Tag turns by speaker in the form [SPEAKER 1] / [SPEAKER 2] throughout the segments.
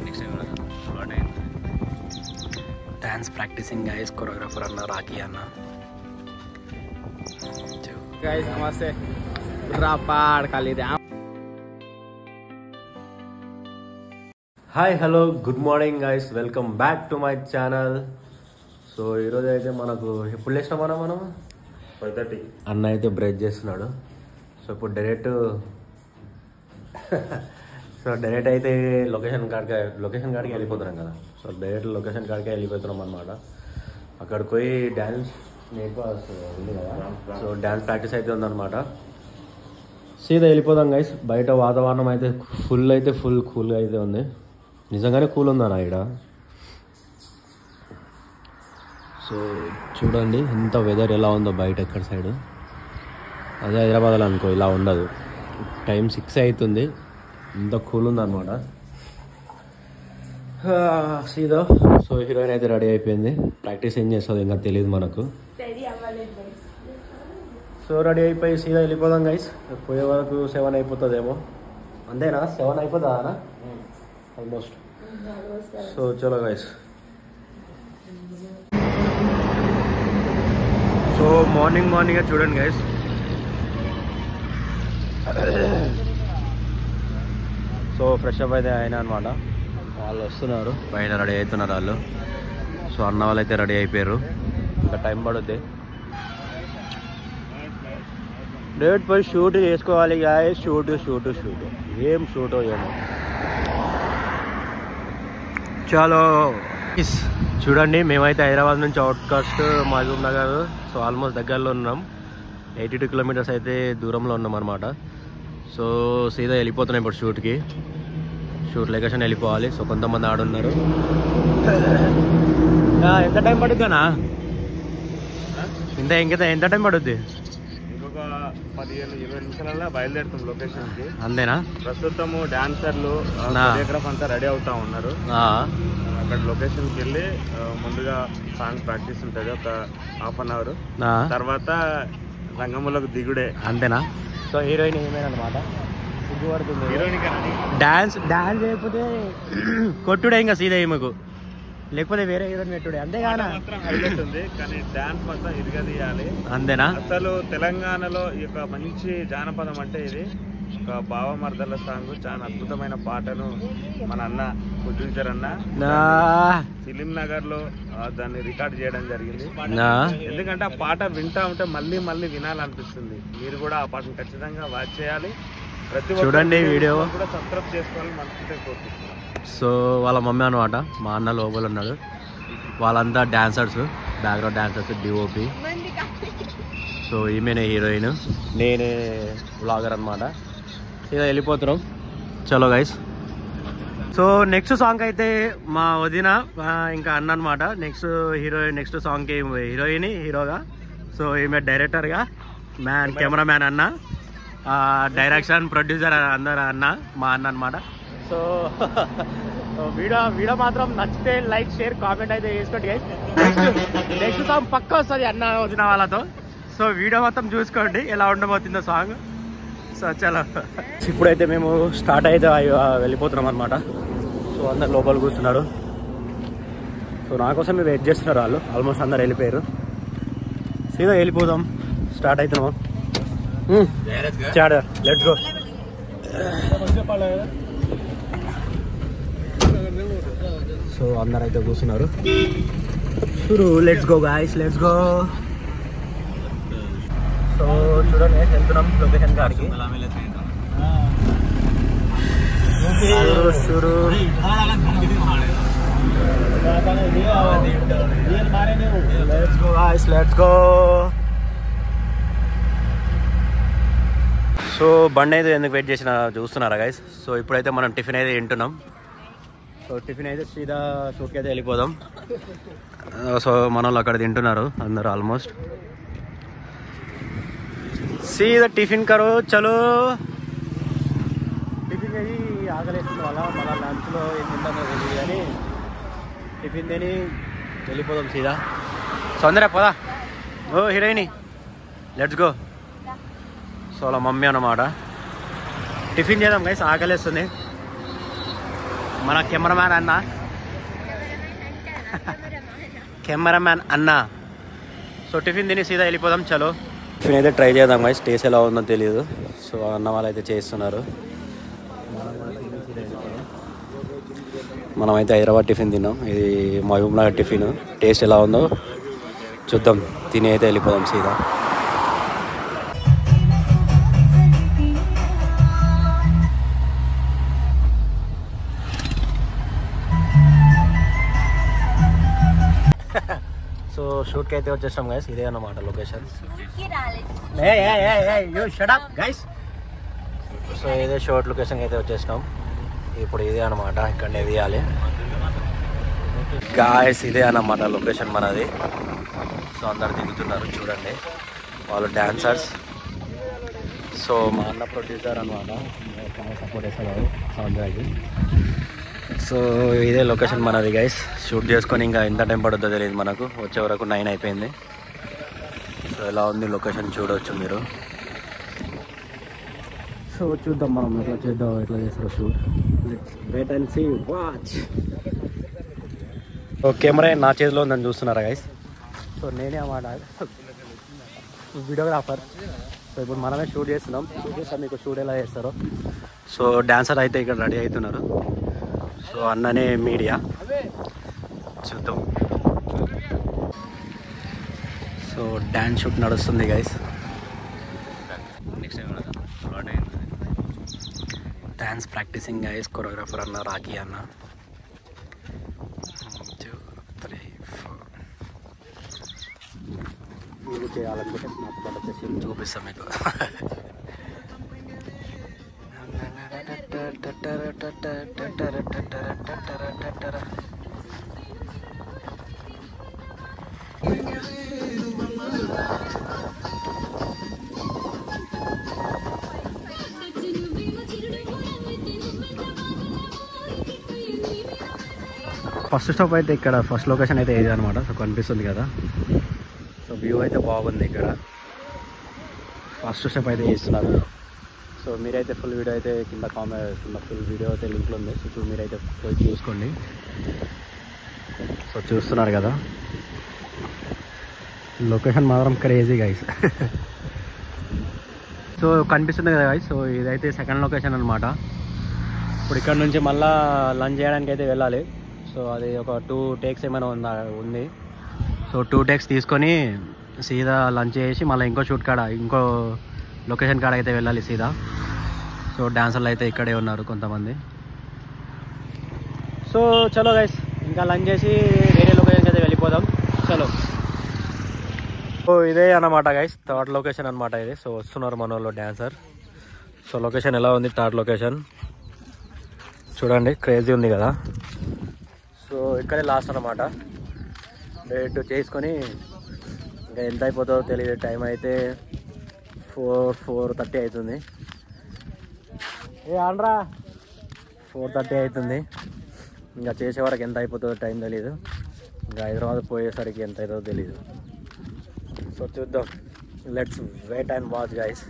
[SPEAKER 1] Next time dance practicing guys. Choreographer అన్న రాఖీ అన్న.
[SPEAKER 2] Guys నమస్తే. రాపాడ్ ఖాళీ.
[SPEAKER 1] Hi hello good morning guys, welcome back to my channel. So ఈరోజు అయితే మనకు ఎప్పుడు లేచినాం మనం 5:30. అన్న అయితే బ్రేక్ చేస్తున్నాడు. సో ఇప్పుడు డైరెక్ట్ అయితే లొకేషన్ కాడికి వెళ్ళిపోతున్నాం కదా. సో డైరెక్ట్ లొకేషన్ కాడికే వెళ్ళిపోతున్నాం అనమాట. అక్కడికి పోయి డ్యాన్స్ ఉంది కదా, సో డ్యాన్స్ ప్రాక్టీస్ అయితే ఉందన్నమాట. సీదా వెళ్ళిపోదాం గైస్. బయట వాతావరణం అయితే ఫుల్ కూల్గా అయితే ఉంది. నిజంగానే కూల్ ఉందన్న ఇక్కడ. సో చూడండి ఎంత వెదర్ ఎలా ఉందో బయట ఎక్కడ సైడ్. అదే హైదరాబాద్లో అనుకో ఇలా ఉండదు. టైం 6 అవుతుంది, ఇంత కూల్ ఉందన్నమాట. సీదా. సో హీరోయిన్ అయితే రెడీ అయిపోయింది. ప్రాక్టీస్ ఏం చేస్తుంది ఇంకా తెలియదు మనకు. సో రెడీ అయిపోయి సీదా వెళ్ళిపోదాం గైస్. పోయే వరకు 7 అయిపోతుందేమో. అంతేనా? 7 అయిపోతుందా అన్న? ఆల్మోస్ట్. సో చలో గైస్. సో మార్నింగ్ చూడండి గైస్. సో ఫ్రెష్ అప్ అయితే అయినా అనమాట. వాళ్ళు వస్తున్నారు, బయట రెడీ అవుతున్నారు వాళ్ళు. సో అన్న వాళ్ళు అయితే రెడీ అయిపోయారు. ఇంకా టైం పడుద్ది. డేట్ పోయి షూట్ చేసుకోవాలి గాయస్. షూట్ ఏం షూటో ఏమో. చలో చూడండి, మేమైతే హైదరాబాద్ నుంచి outskirts Mahabubnagar. So almost దగ్గరలో ఉన్నాం. 82 కిలోమీటర్స్ అయితే దూరంలో ఉన్నాం అనమాట. సో సీదా వెళ్ళిపోతున్నాం ఇప్పుడు షూట్ లొకేషన్ వెళ్ళిపోవాలి. సో కొంతమంది ఆడున్నారు. ఎంత టైం పడుతుందనా? ఎంత టైం పడుద్ది?
[SPEAKER 2] ఇంకొక 15-20 నిమిషాలలో బయలుదేరుతాం లొకేషన్ కి.
[SPEAKER 1] అంతేనా?
[SPEAKER 2] ప్రస్తుతము డాన్సర్లు కొరియోగ్రాఫ్ అంతా రెడీ అవుతా ఉన్నారు. అక్కడ లొకేషన్కి వెళ్ళి ముందుగా సాంగ్ ప్రాక్టీస్ ఉంటుంది ఒక హాఫ్ అన్ అవర్. తర్వాత రంగంలోకి దిగుడే.
[SPEAKER 1] అంతేనా? సో హీరోయిన్ ఏమైనా అనమాట డాన్స్ లేకపోతే కొట్టుడే ఇంకా సీదా ఏమకు, లేకపోతే వేరే హీరోయిన్ పెట్టుడే. అంతేగానా?
[SPEAKER 2] హైలైట్ ఉంది కానీ డాన్స్ మాత్రం ఇదిగా తీయాలి.
[SPEAKER 1] అంతేనా?
[SPEAKER 2] అసలు తెలంగాణలో ఈ యొక్క మంచి జానపదం అంటే ఇది ఒక భావమర్దల సాంగ్. చాలా అద్భుతమైన పాటను మన అన్న ప్రొడ్యూసర్ అన్న ఫిలిం నగర్ లో దాన్ని రికార్డ్ చేయడం జరిగింది. ఎందుకంటే ఆ పాట వింటా ఉంటే మళ్ళీ వినాలనిపిస్తుంది. మీరు కూడా ఆ పాటను ఖచ్చితంగా వాచ్ చేయాలి. ప్రతి
[SPEAKER 1] చూడండి వీడియో
[SPEAKER 2] కూడా సబ్స్క్రైబ్ చేసుకోవాలని మనసుకుంటే కోరుకుంటున్నాను.
[SPEAKER 1] సో వాళ్ళ మమ్మీ అనమాట. మా అన్న లోపల ఉన్నాడు. వాళ్ళంతా dancers, background dancers, DOP. So ఈమెనే హీరోయిన్, నేనే వ్లాగర్ అనమాట. ఇలా వెళ్ళిపోతున్నాం. చలో గైస్. సో నెక్స్ట్ సాంగ్ అయితే మా వదిన ఇంకా అన్న అనమాట. నెక్స్ట్ సాంగ్కి హీరోయిన్ హీరోగా. సో ఈమె డైరెక్టర్గా, కెమెరామ్యాన్ అన్న, డైరెక్షన్ ప్రొడ్యూసర్ అందరు అన్న, మా అన్న అనమాట. సో వీడియో మాత్రం నచ్చితే లైక్ షేర్ కామెంట్ అయితే చేసుకోండి గైస్. నెక్స్ట్ సాంగ్ పక్కా వస్తుంది అన్న వదిన వాళ్ళతో. సో వీడియో మొత్తం చూసుకోండి ఎలా ఉండబోతుందో సాంగ్. సో చలో ఇప్పుడైతే మేము స్టార్ట్ అయితే వెళ్ళిపోతున్నాం అనమాట. సో అందరు లోపల కూర్చున్నారు. సో నా కోసం మీరు వెయిట్ చేస్తున్నారు వాళ్ళు. ఆల్మోస్ట్ అందరు వెళ్ళిపోయారు. సీదా వెళ్ళిపోదాం. స్టార్ట్ అవుతున్నాం. Let's go. సో అందరు అయితే కూర్చున్నారు. Let's go guys, let's go. So చూడండి వెళ్తున్నాం లొకేషన్ కాడికి. సో బండి అయితే ఎందుకు వెయిట్ చేసిన చూస్తున్నారా గైస్. సో ఇప్పుడైతే మనం టిఫిన్ అయితే తింటున్నాం. సో టిఫిన్ అయితే సీదా షూట్కి అయితే వెళ్ళిపోదాం. సో మన వాళ్ళు అక్కడ తింటున్నారు అందరు ఆల్మోస్ట్. सीधा टिफिन करो चलो. టిఫిన్ చేసి ఆకలేస్తుంది వాళ్ళ మళ్ళీ లంచ్లో ఏం తింటామో తెలియదు కానీ టిఫిన్ తిని వెళ్ళిపోదాం సీదా. సౌందర్య పోదా. ఓ హీరోయిన్ లెట్స్ గో. సో అలా మమ్మీ అన్నమాట. టిఫిన్ చేద్దాం గైస్, ఆకలేస్తుంది. మన కెమెరామ్యాన్ అన్న కెమెరామ్యాన్ అన్న. సో టిఫిన్ తిని సీదా వెళ్ళిపోదాం. చలో టిఫిన్ అయితే ట్రై చేద్దాం గైస్. టేస్ట్ ఎలా ఉందో తెలియదు. సో అన్న వాళ్ళు అయితే చేస్తున్నారు. మనమైతే హైదరాబాద్ టిఫిన్ తిన్నాం. ఇది మహబూబ్ నగర్ టిఫిన్. టేస్ట్ ఎలా ఉందో చూద్దాం. తిని అయితే వెళ్ళిపోదాం సీదా. సో షూట్కి అయితే వచ్చేసాం గైస్. ఇదే అన్నమాట లొకేషన్. సో ఇదే షూట్ లొకేషన్కి అయితే వచ్చేసినాం. ఇప్పుడు ఇదే అనమాట, ఇక్కడనే తీయాలి గాయస్. ఇదే అన్నమాట లొకేషన్ మనది. సో అందరు దిగుతున్నారు చూడండి, వాళ్ళు డాన్సర్స్. సో మా అన్న ప్రొడ్యూసర్ అనమాట, సపోర్ట్ చేస్తారు సౌందర్యకి. సో ఇదే లొకేషన్ మనది గైస్. షూట్ చేసుకొని ఇంకా ఎంత టైం పడుతుందో తెలియదు మనకు. వచ్చే వరకు 9 అయిపోయింది. సో ఎలా ఉంది లొకేషన్ చూడవచ్చు మీరు. సో చూద్దాం మనం ఎట్లా చేద్దాం, ఎట్లా చేస్తారో shoot. Let's wait and see, watch. So camera నా చేతిలో ఉందని చూస్తున్నారా గైస్. సో నేనే అన్నమాట వీడియోగ్రాఫర్. సో ఇప్పుడు మనమే షూట్ చేస్తున్నాం. షూట్ చేస్తాం, మీకు షూట్ ఎలా చేస్తారో. సో డాన్సర్ అయితే ఇక్కడ రెడీ అవుతున్నారు. సో అన్ననే మీడియా, చూద్దాం. సో డాన్స్ షూట్ నడుస్తుంది guys. Dance practicing guys. Choreographer అన్న రాఖీ అన్న. 1 2 3 4 మీరు చేయాలనుకుంటే నాతో పాటు వచ్చేసి చూపిస్తాం మీకు. ఫస్ట్ స్టాప్ అయితే ఇక్కడ, ఫస్ట్ లొకేషన్ అయితే ఇది అనమాట. సో కనిపిస్తుంది కదా. సో వ్యూ అయితే బాగుంది ఇక్కడ. ఫస్ట్ స్టెప్ అయితే వేస్తున్నారు. సో మీరైతే ఫుల్ వీడియో అయితే కింద ఫుల్ వీడియో అయితే లింక్లో ఉంది. సో మీరైతే పోయి చూసుకోండి. సో చూస్తున్నారు కదా, లొకేషన్ మాత్రం క్రేజీ గైస్. సో కనిపిస్తుంది కదా గైస్. సో ఇదైతే సెకండ్ లొకేషన్ అనమాట. ఇప్పుడు ఇక్కడ నుంచి మళ్ళీ లంచ్ చేయడానికి అయితే వెళ్ళాలి. సో అది ఒక 2 టేక్స్ ఏమైనా ఉంది. సో 2 టేక్స్ తీసుకొని సీదా లంచ్ చేసి మళ్ళీ ఇంకో షూట్ కాడ, ఇంకో లొకేషన్ కాడ అయితే వెళ్ళాలి సీదా. సో డాన్సర్లు అయితే ఇక్కడే ఉన్నారు కొంతమంది. సో చలో గైస్, ఇంకా లంచ్ చేసి వేరే లొకేషన్కి అయితే వెళ్ళిపోదాం. చలో. సో ఇదే అన్నమాట గైస్, థర్డ్ లొకేషన్ అనమాట ఇది. సో వస్తున్నారు మన వాళ్ళు డాన్సర్. సో లొకేషన్ ఎలా ఉంది, థర్డ్ లొకేషన్ చూడండి, క్రేజీ ఉంది కదా. సో ఇక్కడే లాస్ట్ అనమాట. వెయిట్ చేసుకొని ఇంకా ఎంత అయిపోతుందో తెలియదు. టైం అయితే 4:30 అవుతుంది. ఆండ్రా 4:30 అవుతుంది. ఇంకా చేసే వరకు ఎంత అయిపోతుందో టైం తెలీదు. ఇంకా హైదరాబాద్ పోయేసరికి ఎంత అవుతుందో తెలీదు. సో చూద్దాం. Let's wait and watch guys.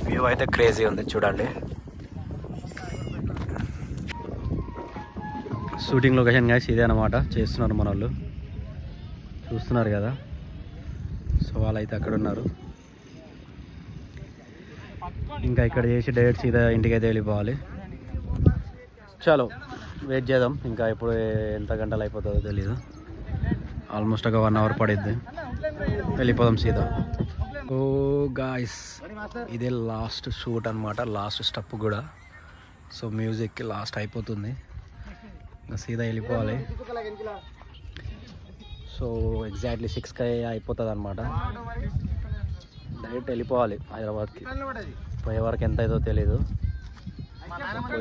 [SPEAKER 1] View అయితే క్రేజీ ఉంది చూడండి. షూటింగ్ లొకేషన్ గైస్ ఇదే అనమాట. చేస్తున్నారు మన వాళ్ళు, చూస్తున్నారు కదా. సో వాళ్ళైతే అక్కడ ఉన్నారు. ఇంకా ఇక్కడ చేసి డైరెక్ట్ సీదా ఇంటికి అయితే వెళ్ళిపోవాలి. చలో వెయిట్ చేద్దాం. ఇంకా ఇప్పుడు ఎంత గంటలు అయిపోతుందో తెలీదు. ఆల్మోస్ట్ ఒక 1 అవర్ పడిద్ది. వెళ్ళిపోదాం సీదా. ఓ గాయస్, ఇదే లాస్ట్ షూట్ అనమాట, లాస్ట్ స్టెప్ కూడా. సో మ్యూజిక్కి లాస్ట్ అయిపోతుంది. ఇంకా సీదా వెళ్ళిపోవాలి. సో ఎగ్జాక్ట్లీ 6కి అయిపోతుంది అనమాట. డైరెక్ట్ వెళ్ళిపోవాలి హైదరాబాద్కి. పోయే వరకు ఎంత అవుతుందో తెలీదు.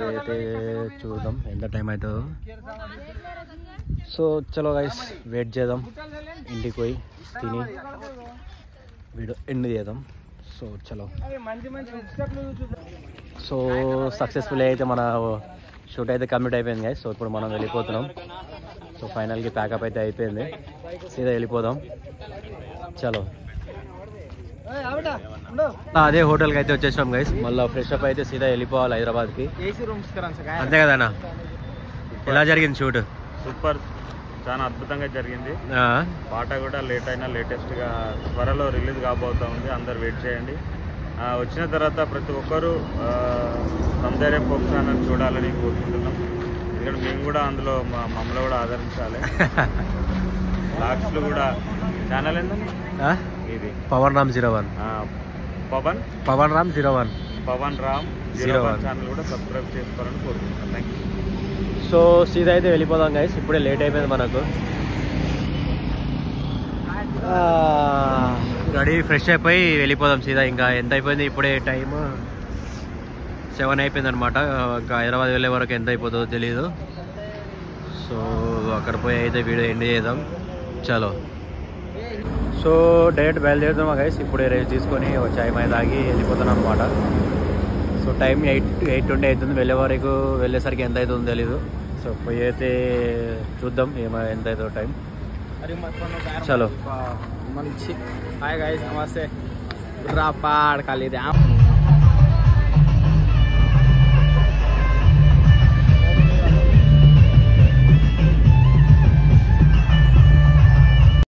[SPEAKER 1] అయితే చూద్దాం ఎంత టైం అవుతుందో. సో చలో గైస్, వెయిట్ చేద్దాం. ఇంటికి పోయి తిని వీడియో ఎండ్ చేద్దాం. సో చలో. సో సక్సెస్ఫుల్ అయితే మన షూట్ అయితే కంప్లీట్ అయిపోయింది గైస్. సో ఇప్పుడు మనం వెళ్ళిపోతున్నాం. సో ఫైనల్కి ప్యాకప్ అయితే అయిపోయింది. సీదా వెళ్ళిపోదాం. చలో. అదే హోటల్కి అయితే వచ్చేసాం గైస్. మళ్ళీ ఫ్రెష్ అప్ అయితే సీదా వెళ్ళిపోవాలి హైదరాబాద్కి. అంతే కదన్నా. ఎలా జరిగింది షూట్?
[SPEAKER 2] సూపర్, చాలా అద్భుతంగా జరిగింది. పాట కూడా లేట్ అయినా లేటెస్ట్గా త్వరలో రిలీజ్ కాబోతా ఉంది. అందరు వెయిట్ చేయండి. వచ్చిన తర్వాత ప్రతి ఒక్కరూ సౌందర్య ఫోక్ ఛానల్ చూడాలని కోరుకుంటున్నాం. ఎందుకంటే మేము కూడా అందులో మమ్మల్ని కూడా ఆదరించాలి. బ్లాగ్స్లో కూడా ఛానల్ ఏంటండి ఇది?
[SPEAKER 1] పవన్ రామ్ 01.
[SPEAKER 2] పవన్ రామ్
[SPEAKER 1] 01
[SPEAKER 2] ఛానల్ కూడా సబ్స్క్రైబ్ చేసుకోవాలని కోరుకుంటున్నాం. Thank you.
[SPEAKER 1] సో సీదా అయితే వెళ్ళిపోదాం గైస్, ఇప్పుడే లేట్ అయిపోయింది మనకు. రెడీ ఫ్రెష్ అయిపోయి వెళ్ళిపోదాం సీదా. ఇంకా ఎంత అయిపోయింది ఇప్పుడే, టైం 7 అయిపోయింది అనమాట. ఇంకా హైదరాబాద్ వెళ్ళే వరకు ఎంత అయిపోతుందో తెలీదు. సో అక్కడ పోయి అయితే వీడియో ఎండ్ చేద్దాం. చలో, సో డైరెక్ట్ బయలుదేరుతాం గైస్. ఇప్పుడే రెస్ట్ తీసుకొని చాయ్ మాయ తాగి వెళ్ళిపోతాను అనమాట. సో టైం 8:20 అవుతుంది. వెళ్ళేసరికి ఎంత అవుతుందో తెలీదు. సో పోయి అయితే చూద్దాం ఎంత అవుతుందో టైం. చలో.
[SPEAKER 3] మంచి హాయ్ గైస్, నమస్తే. గుర్రాపాడ్ ఖాళీ